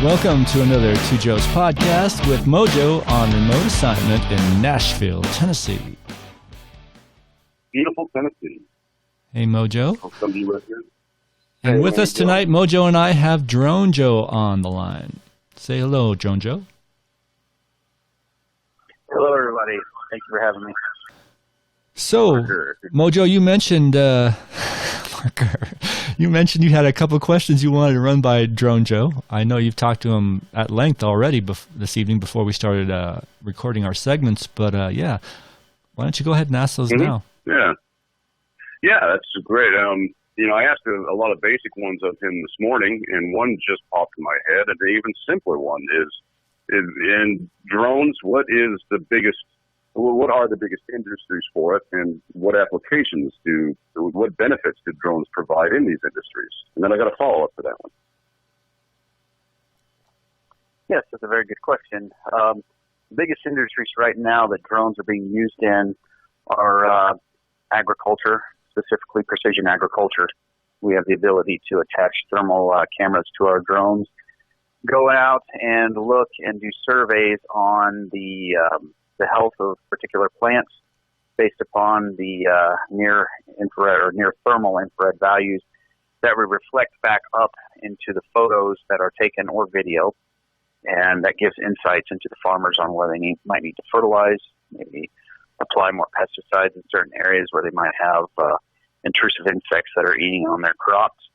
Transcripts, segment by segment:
Welcome to another Two Joes podcast with Mojo on remote assignment in Nashville, Tennessee. Beautiful Tennessee. Hey, Mojo. Some of you listeners. And with us tonight, Mojo and I have DroneJoe on the line. Say hello, DroneJoe. Hello, everybody. Thank you for having me. So, Mojo, you mentioned you had a couple of questions you wanted to run by DroneJoe. I know you've talked to him at length already this evening before we started recording our segments. But yeah, why don't you go ahead and ask those now? Yeah, that's great. I asked a lot of basic ones of him this morning, and one just popped in my head. And the even simpler one is in drones. What are the biggest industries for it, and what what benefits do drones provide in these industries? And then I got a follow-up to that one. Yes, that's a very good question. The biggest industries right now that drones are being used in are agriculture, specifically precision agriculture. We have the ability to attach thermal cameras to our drones, go out and look and do surveys on the health of particular plants based upon the near infrared or near thermal infrared values that we reflect back up into the photos that are taken or video. And that gives insights into the farmers on where they might need to fertilize, maybe apply more pesticides in certain areas where they might have intrusive insects that are eating on their crops.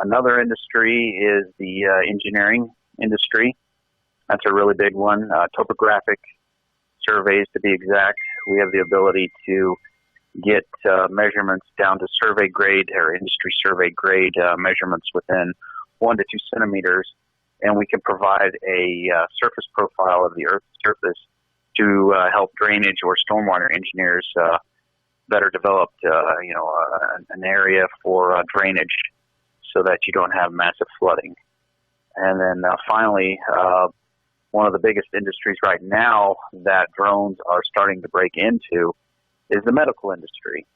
Another industry is the engineering industry. That's a really big one. Topographic surveys, to be exact. We have the ability to get measurements down to survey grade or industry survey grade measurements within 1 to 2 centimeters, and we can provide a surface profile of the Earth's surface to help drainage or stormwater engineers better develop an area for drainage so that you don't have massive flooding. And then finally, one of the biggest industries right now that drones are starting to break into is the medical industry.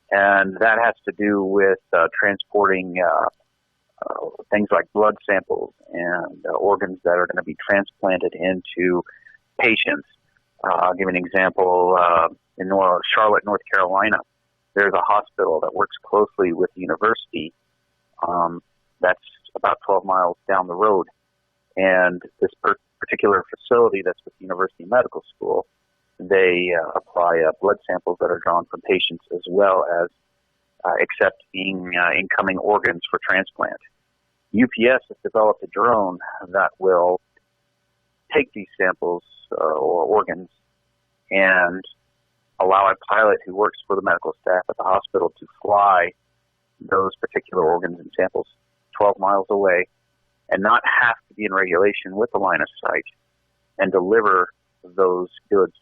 And that has to do with transporting things like blood samples and organs that are going to be transplanted into patients. I'll give an example. In Charlotte, North Carolina, there's a hospital that works closely with the university. That's about 12 miles down the road. And this particular facility that's with the University Medical School, they apply blood samples that are drawn from patients as well as accepting incoming organs for transplant. UPS has developed a drone that will take these samples or organs and allow a pilot who works for the medical staff at the hospital to fly those particular organs and samples 12 miles away and not have to be in regulation with the line of sight and deliver those goods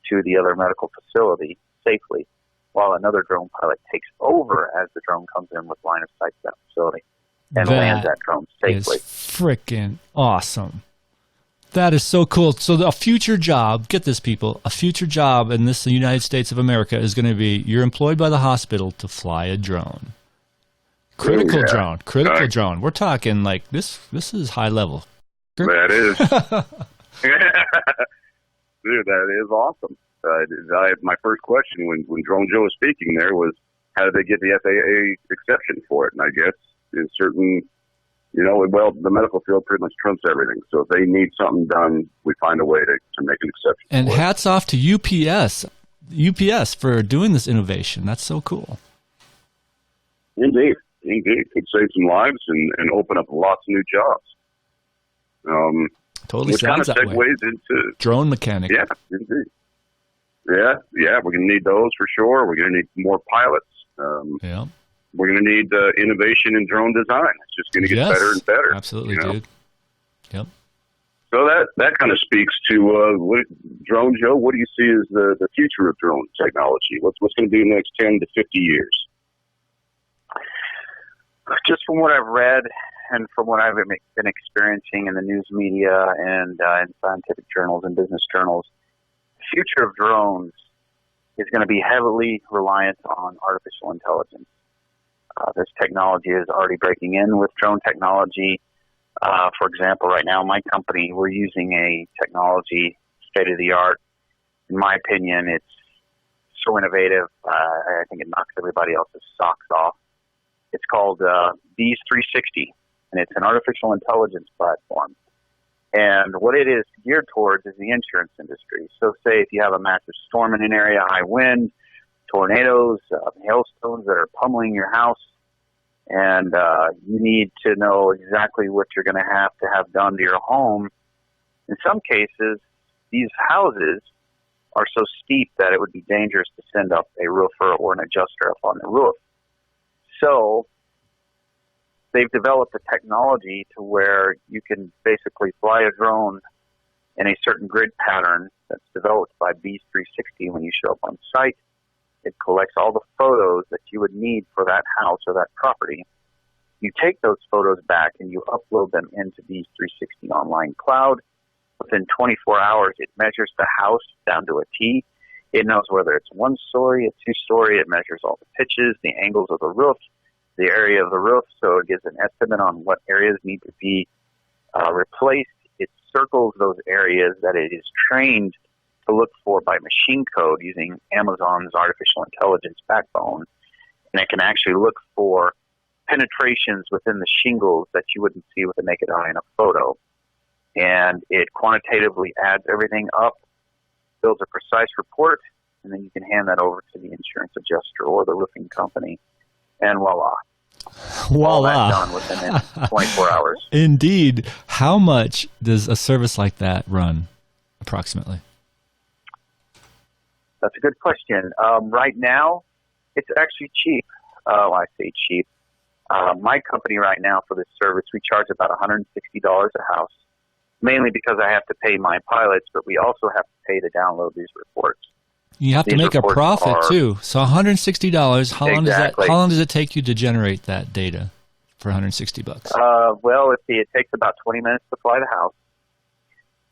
to the other medical facility safely while another drone pilot takes over as the drone comes in with line of sight to that facility and lands that drone safely. Is freaking awesome. That is so cool. So a future job, get this, people, a future job in the United States of America is going to be you're employed by the hospital to fly a drone. Critical drone. We're talking like this is high level. That is. Dude, that is awesome. My first question when DroneJoe was speaking there was, how did they get the FAA exception for it? And I guess in certain, the medical field pretty much trumps everything. So if they need something done, we find a way to make an exception. And hats off to UPS for doing this innovation. That's so cool. Indeed. Could save some lives and open up lots of new jobs. Totally which sounds kind of that way. segues into drone mechanic. Yeah, indeed. Yeah, we're going to need those for sure. We're going to need more pilots. We're going to need innovation in drone design. It's just going to get better and better. Absolutely, dude. Yep. So that kind of speaks to DroneJoe. What do you see as the future of drone technology? What's going to be in the next 10 to 50 years? Just from what I've read and from what I've been experiencing in the news media and in scientific journals and business journals, the future of drones is going to be heavily reliant on artificial intelligence. This technology is already breaking in with drone technology. For example, right now, my company, we're using a technology, state-of-the-art. In my opinion, it's so innovative. I think it knocks everybody else's socks off. It's called Bees 360, and it's an artificial intelligence platform. And what it is geared towards is the insurance industry. So say if you have a massive storm in an area, high wind, tornadoes, hailstones that are pummeling your house, and you need to know exactly what you're going to have done to your home. In some cases, these houses are so steep that it would be dangerous to send up a roofer or an adjuster up on the roof. So they've developed a technology to where you can basically fly a drone in a certain grid pattern that's developed by Bees 360 when you show up on site. It collects all the photos that you would need for that house or that property. You take those photos back and you upload them into Bees 360 online cloud. Within 24 hours, it measures the house down to a T. It knows whether it's one story, a two-story. It measures all the pitches, the angles of the roof, the area of the roof, so it gives an estimate on what areas need to be replaced. It circles those areas that it is trained to look for by machine code using Amazon's artificial intelligence backbone. And it can actually look for penetrations within the shingles that you wouldn't see with the naked eye in a photo. And it quantitatively adds everything up, builds a precise report, and then you can hand that over to the insurance adjuster or the roofing company. And voila. All that done within 24 hours. Indeed. How much does a service like that run, approximately? That's a good question. Right now, it's actually cheap. I say cheap. My company right now for this service, we charge about $160 a house, mainly because I have to pay my pilots, but we also have to pay to download these reports. You have to make a profit too. So $160. How long does it take you to generate that data for $160? Well, it takes about 20 minutes to fly the house.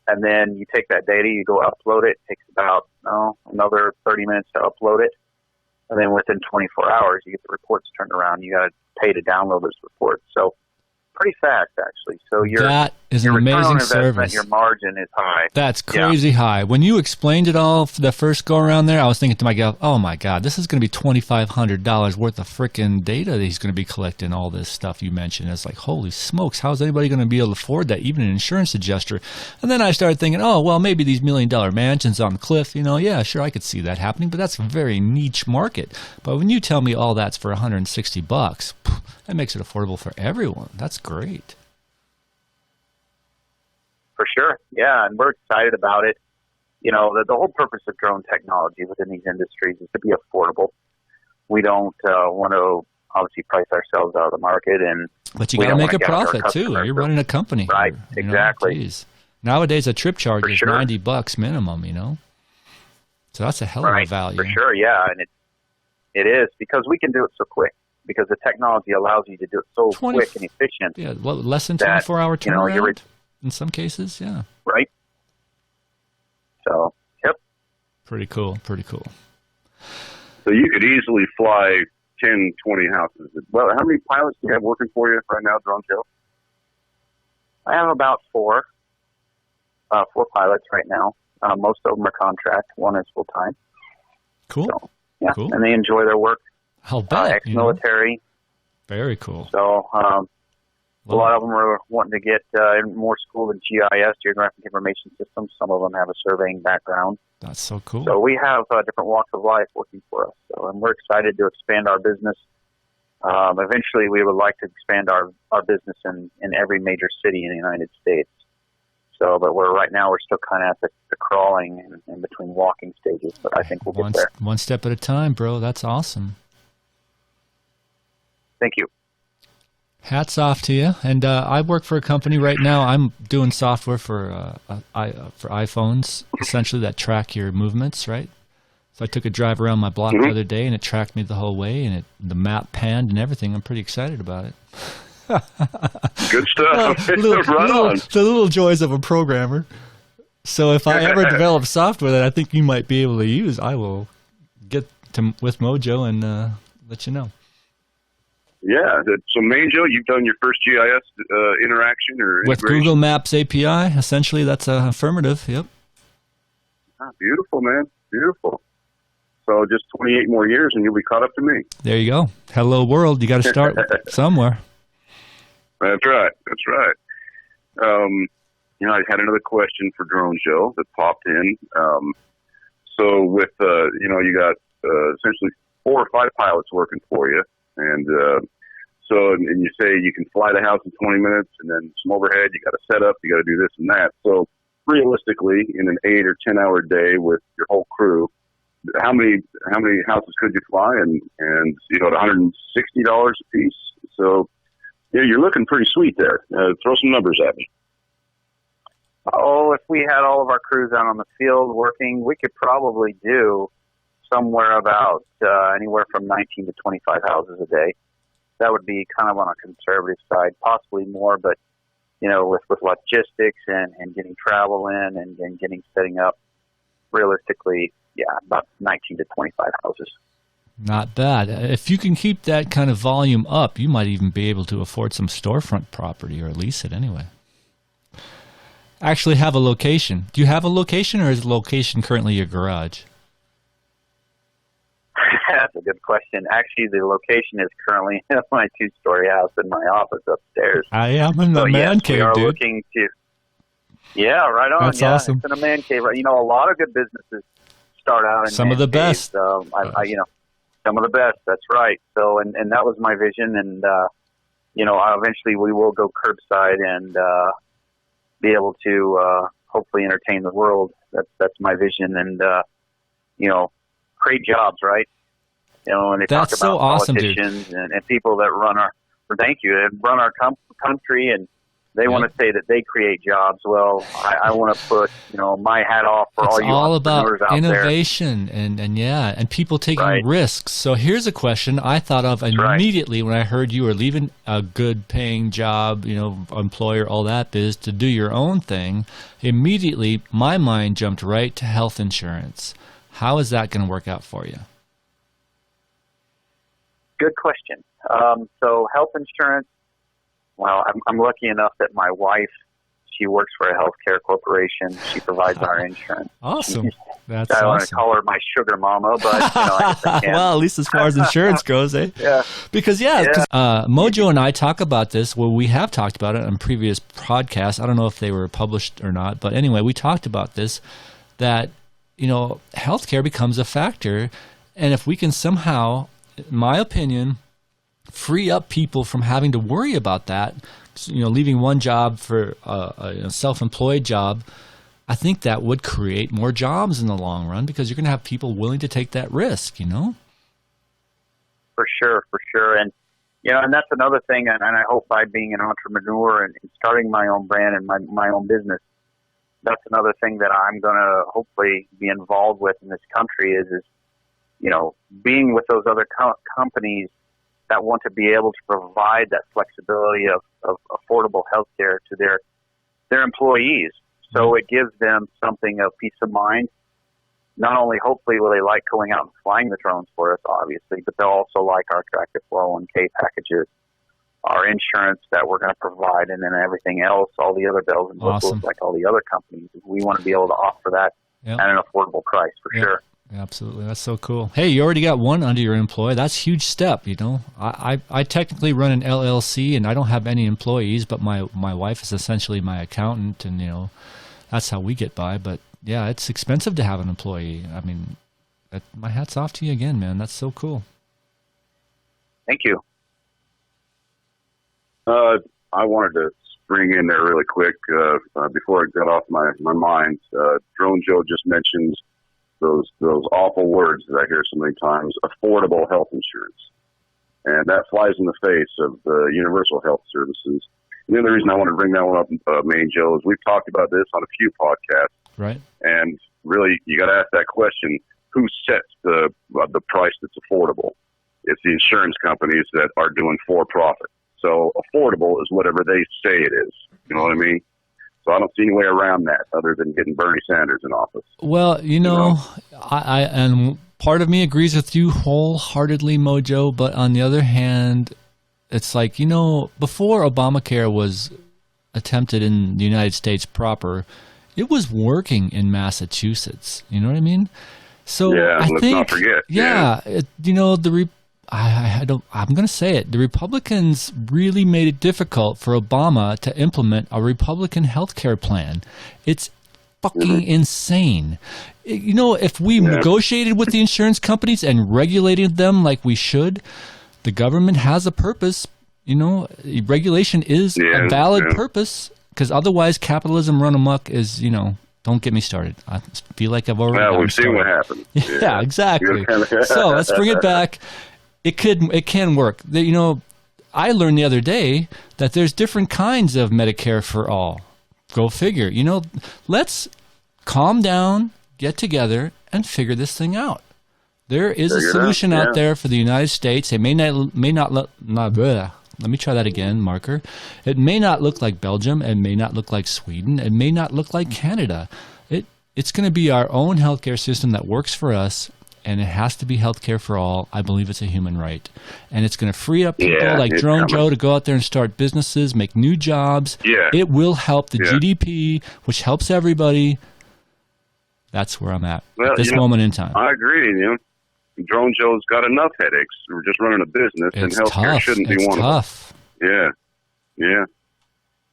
And then you take that data, you go upload it. It takes about another 30 minutes to upload it. And then within 24 hours, you get the reports turned around. You got to pay to download those reports. So pretty fast, actually. So that is an amazing service. Your margin is high. That's crazy high. When you explained it all for the first go around there, I was thinking to myself, oh my God, this is going to be $2,500 worth of freaking data that he's going to be collecting, all this stuff you mentioned. It's like, holy smokes, how's anybody going to be able to afford that, even an insurance adjuster? And then I started thinking, oh, well, maybe these $1 million mansions on the cliff, yeah, sure, I could see that happening, but that's a very niche market. But when you tell me all that's for $160, that makes it affordable for everyone. That's great. For sure. Yeah, and we're excited about it. The whole purpose of drone technology within these industries is to be affordable. We don't want to obviously price ourselves out of the market. But you got to make a profit too. You're running a company. Right, exactly. Nowadays, a trip charge is $90 minimum, So that's a hell of a value. For sure, yeah. And it is because we can do it so quick. Because the technology allows you to do it so quick and efficient. Yeah, less than 24-hour turnaround in some cases, yeah. Right. So, yep. Pretty cool. So you could easily fly 10, 20 houses. Well, how many pilots do you have working for you right now, DroneJoe? I have about four pilots right now. Most of them are contract. One is full-time. Cool. So, yeah, cool. And they enjoy their work. I'll bet. Ex-military. Very cool. So a lot of them are wanting to get more school in GIS, Geographic Information Systems. Some of them have a surveying background. That's so cool. So we have different walks of life working for us. And we're excited to expand our business. Eventually, we would like to expand our business in every major city in the United States. So, but right now we're still kind of at the crawling and in between walking stages. But I think we'll get there. One step at a time, bro. That's awesome. Thank you. Hats off to you. And I work for a company right now. I'm doing software for iPhones, essentially, that track your movements, right? So I took a drive around my block the other day, and it tracked me the whole way, and the map panned and everything. I'm pretty excited about it. Good stuff. The little joys of a programmer. So if I ever develop software that I think you might be able to use, I will get with Mojo and let you know. Yeah. So, Joe, you've done your first GIS interaction or With integration? Google Maps API, essentially, that's a affirmative. Yep. Ah, beautiful, man. Beautiful. So just 28 more years and you'll be caught up to me. There you go. Hello, world. You got to start somewhere. That's right. That's right. I had another question for DroneJoe that popped in. So with, you got essentially 4 or 5 pilots working for you. And and you say you can fly the house in 20 minutes and then some overhead, you got to set up, you got to do this and that. So realistically, in an 8 or 10 hour day with your whole crew, how many houses could you fly? And at $160 a piece. So yeah, you're looking pretty sweet there. Throw some numbers at me. Oh, if we had all of our crews out on the field working, we could probably do somewhere about anywhere from 19 to 25 houses a day. That would be kind of on a conservative side, possibly more, but with logistics and getting travel in and setting up, realistically, yeah, about 19 to 25 houses. Not bad. If you can keep that kind of volume up, you might even be able to afford some storefront property or lease it anyway. Actually have a location. Do you have a location, or is the location currently your garage? That's a good question. Actually, the location is currently my 2-story house in my office upstairs. I am in the man cave, we are dude. Looking to. Yeah, right on. That's awesome. It's in a man cave. A lot of good businesses start out in some of the best. Some of the best. That's right. So, and that was my vision. And eventually we will go curbside and be able to hopefully entertain the world. That's my vision. And create jobs, right? And they That's talk about so awesome, politicians and people that run our country, and they want to say that they create jobs. Well, I want to put, my hat off for all you entrepreneurs out there. It's all about innovation and people taking risks. So here's a question I thought of immediately when I heard you were leaving a good paying job, employer, all that biz, to do your own thing. Immediately, my mind jumped right to health insurance. How is that going to work out for you? Good question. So health insurance, well, I'm lucky enough that my wife, she works for a healthcare corporation. She provides our insurance. Awesome. That's I want to awesome. call her my sugar mama, but I guess I can. Well, at least as far as insurance goes, eh? Yeah. Because Mojo and I talk about this. Well, we have talked about it on previous podcasts. I don't know if they were published or not, but anyway, we talked about this, that healthcare becomes a factor, and if we can somehow, in my opinion, free up people from having to worry about that, leaving one job for a self-employed job, I think that would create more jobs in the long run, because you're going to have people willing to take that risk, For sure. And, and that's another thing, and I hope by being an entrepreneur and starting my own brand and my own business, that's another thing that I'm going to hopefully be involved with in this country is being with those other companies that want to be able to provide that flexibility of affordable health care to their employees. So it gives them something of peace of mind. Not only hopefully will they like going out and flying the drones for us, obviously, but they'll also like our attractive 401k packages, our insurance that we're going to provide, and then everything else, all the other bells and whistles like all the other companies. We want to be able to offer that at an affordable price for sure. Absolutely. That's so cool. Hey, you already got one under your employee. That's a huge step, I technically run an LLC, and I don't have any employees, but my wife is essentially my accountant, and, that's how we get by. But, yeah, it's expensive to have an employee. I mean, my hat's off to you again, man. That's so cool. Thank you. I wanted to spring in there really quick before it got off my mind. DroneJoe just mentioned those awful words that I hear so many times, affordable health insurance. And that flies in the face of the universal health services. And the other reason I want to bring that one up, Joe, is we've talked about this on a few podcasts. Right. And really, you got to ask that question, who sets the price that's affordable? It's the insurance companies that are doing for-profit. So affordable is whatever they say it is. You know what I mean? So I don't see any way around that other than getting Bernie Sanders in office. Well, I and part of me agrees with you wholeheartedly, Mojo, but on the other hand, it's like, before Obamacare was attempted in the United States proper, it was working in Massachusetts. You know what I mean? So I let's think, not forget. I'm going to say it. The Republicans really made it difficult for Obama to implement a Republican health care plan. It's fucking insane. If we negotiated with the insurance companies and regulated them like we should, the government has a purpose. Regulation is a valid purpose, because otherwise capitalism run amok is, don't get me started. I feel like I've already we've seen what happened. Yeah, exactly. So let's bring it back. It can work. I learned the other day that there's different kinds of Medicare for all. Go figure. Let's calm down, get together, and figure this thing out. There is a solution out there for the United States. It may not look. Let me try that again, marker. It may not look like Belgium. It may not look like Sweden. It may not look like Canada. It's going to be our own healthcare system that works for us, and it has to be healthcare for all. I believe it's a human right. And it's going to free up people like DroneJoe to go out there and start businesses, make new jobs. Yeah. It will help the GDP, which helps everybody. That's where I'm at this moment in time. I agree. DroneJoe's got enough headaches. We're just running a business, and healthcare shouldn't be one of them. Yeah.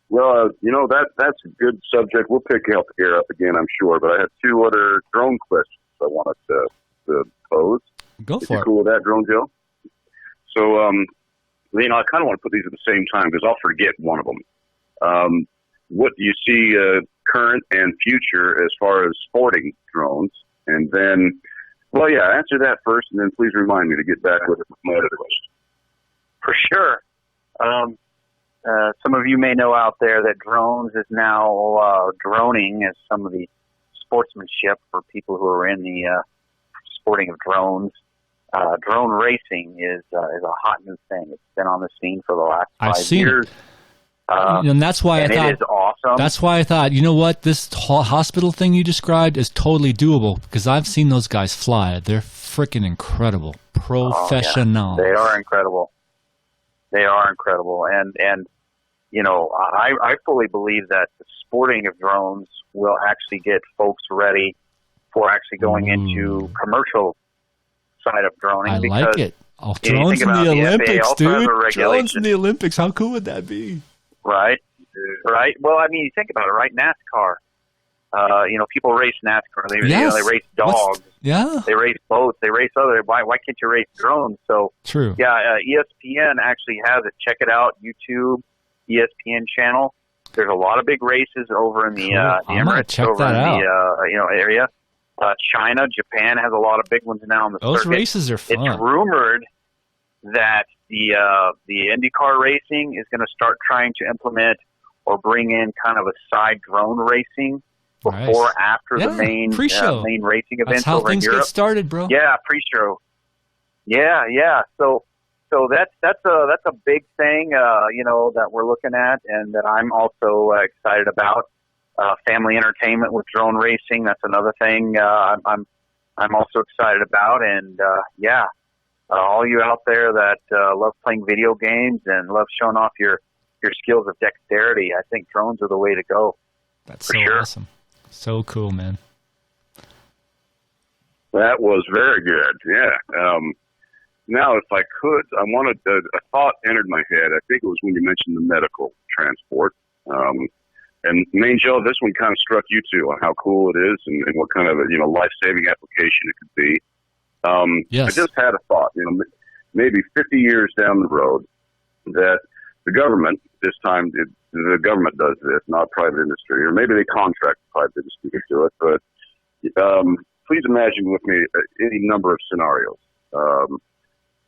Well, that's a good subject. We'll pick healthcare up again, I'm sure. But I have two other drone questions I wanted to pose. Go for it. Cool with that, DroneJoe? So, I kind of want to put these at the same time because I'll forget one of them. What do you see current and future as far as sporting drones? And then, answer that first, and then please remind me to get back with my other question. For sure. Some of you may know out there that drones is now droning as some of the sportsmanship for people who are in the sporting of drones. Drone racing is a hot new thing. It's been on the scene for the last 5 years. And that's why I thought it is awesome. That's why I thought, you know what, this hospital thing you described is totally doable, because I've seen those guys fly. They're freaking incredible, professional. They are incredible. And I fully believe that the sporting of drones will actually get folks ready for actually going into commercial side of droning. I like it. Drones in the Olympics, dude. Drones in the Olympics. How cool would that be? Right. Well, you think about it, right? NASCAR. People race NASCAR. They race dogs. They race boats. They race other. Why can't you race drones? So true. ESPN actually has it. Check it out. YouTube, ESPN channel. There's a lot of big races over in the Emirates, over in the area. China, Japan has a lot of big ones now on the Those circuit. Races are fun. It's rumored that the IndyCar racing is going to start trying to implement or bring in kind of a side drone racing before after the main main racing events. That's how over things in Europe. get started, bro. Yeah, pre-show. Yeah. So that's a big thing, that we're looking at, and that I'm also excited about. Family entertainment with drone racing. That's another thing I'm also excited about, and all you out there that love playing video games and love showing off your skills of dexterity, I think drones are the way to go. That's so awesome. So cool, man. That was very good. Yeah. Now, if I could, I wanted a thought entered my head. I think it was when you mentioned the medical transport. And Main Joe, this one kind of struck you too on how cool it is and what kind of a life-saving application it could be. Yes. I just had a thought, maybe 50 years down the road, that the government, this time the government does this, not private industry, or maybe they contract private industry to do it, but please imagine with me any number of scenarios.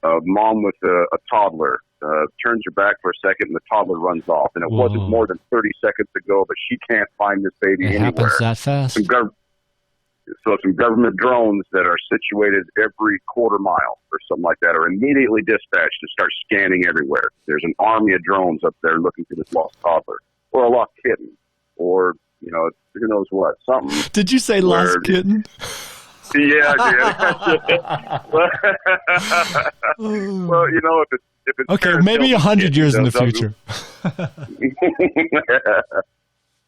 A mom with a toddler turns her back for a second and the toddler runs off, and it wasn't more than 30 seconds ago, but she can't find this baby anywhere. It happens that fast. Some government drones that are situated every quarter mile or something like that are immediately dispatched to start scanning everywhere. There's an army of drones up there looking for this lost toddler or a lost kitten or, who knows what, something. Did you say lost kitten? Yeah, I did. Well, if if it's Okay, fair, maybe tell me 100 years in the Doug. future.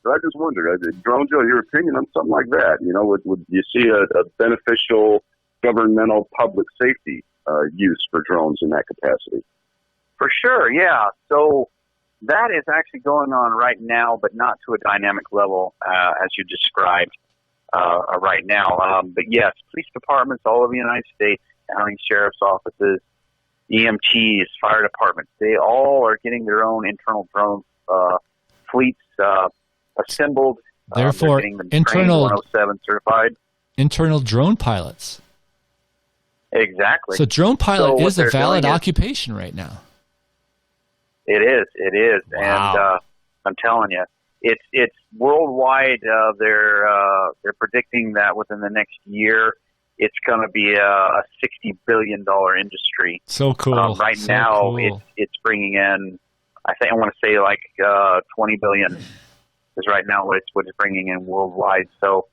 So I just wonder, DroneJoe, your opinion on something like that? You know, would you see a beneficial governmental public safety use for drones in that capacity? For sure, yeah. So that is actually going on right now, but not to a dynamic level as you described right now. But yes, police departments all over the United States, county sheriff's offices, EMTs, fire departments, they all are getting their own internal drone fleets assembled. Therefore, getting them internal 107 certified. Internal drone pilots. Exactly. So drone pilot So is a what they're valid doing is- occupation right now. It is, Wow. and I'm telling you, it's worldwide. They're predicting that within the next year, it's going to be a $60 billion industry. So cool. Right So now, cool. it's bringing in. I want to say like 20 billion is right now what it's bringing in worldwide. So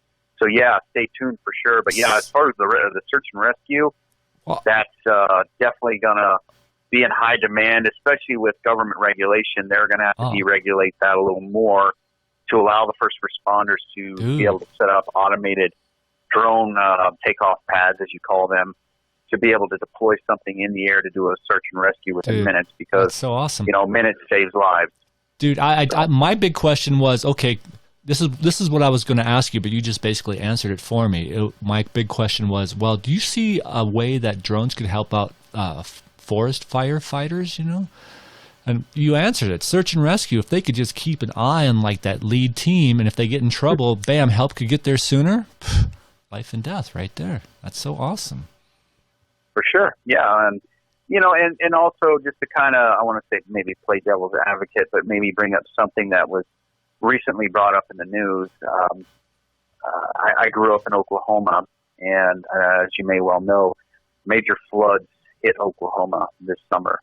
yeah, stay tuned for sure. But yeah, as far as the search and rescue, Well- that's definitely going to be in high demand, especially with government regulation. They're going to have to deregulate that a little more to allow the first responders to be able to set up automated drone takeoff pads, as you call them, to be able to deploy something in the air to do a search and rescue within minutes, because That's so awesome. Minutes saves lives. Dude, I my big question was, okay, this is what I was going to ask you, but you just basically answered it for me. My big question was, well, do you see a way that drones could help out forest firefighters, And you answered it. Search and rescue. If they could just keep an eye on like that lead team, and if they get in trouble, bam, help could get there sooner. Life and death right there. That's so awesome. For sure. Yeah. And, and also just to kind of, I want to say maybe play devil's advocate, but maybe bring up something that was recently brought up in the news. I grew up in Oklahoma, and as you may well know, major floods hit Oklahoma this summer.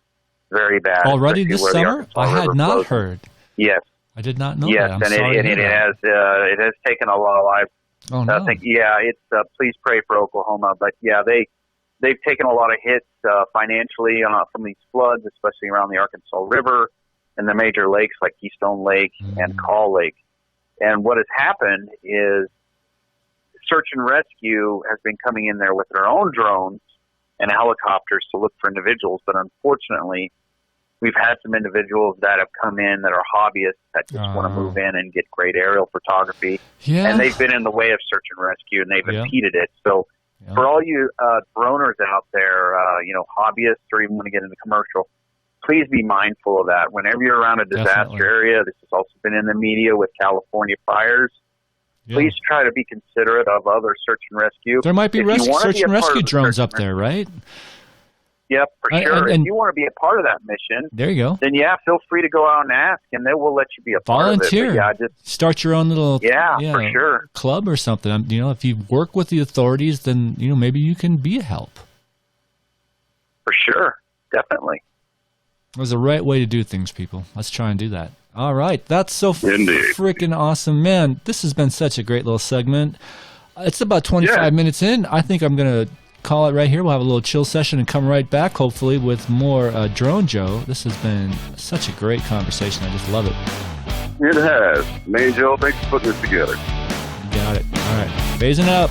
Very bad. Already this summer? I had not heard. Yes. I did not know yes, that. I'm and sorry it has taken a lot of lives. Oh, no. I think, it's please pray for Oklahoma. But yeah, they've taken a lot of hits financially from these floods, especially around the Arkansas River and the major lakes like Keystone Lake and Call Lake. And what has happened is search and rescue has been coming in there with their own drones and helicopters to look for individuals. But unfortunately, we've had some individuals that have come in that are hobbyists that just want to move in and get great aerial photography. Yeah. And they've been in the way of search and rescue, and they've impeded it. So for all you droners out there, hobbyists or even want to get into commercial, please be mindful of that. Whenever you're around a disaster area, this has also been in the media with California fires, please try to be considerate of other search and rescue. There might be search and rescue drones up there, right? Yep, for sure. If you want to be a part of that mission, there you go. Then feel free to go out and ask, and they will let you be a part of it. Volunteer. Just start your own little for sure club or something. If you work with the authorities, then maybe you can be a help. For sure, definitely. There's a right way to do things, people. Let's try and do that. All right, that's so freaking awesome, man. This has been such a great little segment. It's about 25 minutes in. I think I'm gonna call it right here. We'll have a little chill session and come right back, hopefully, with more DroneJoe. This has been such a great conversation. I just love it. It has. Man, Joe, thanks for putting this together. Got it. All right. Phasing up.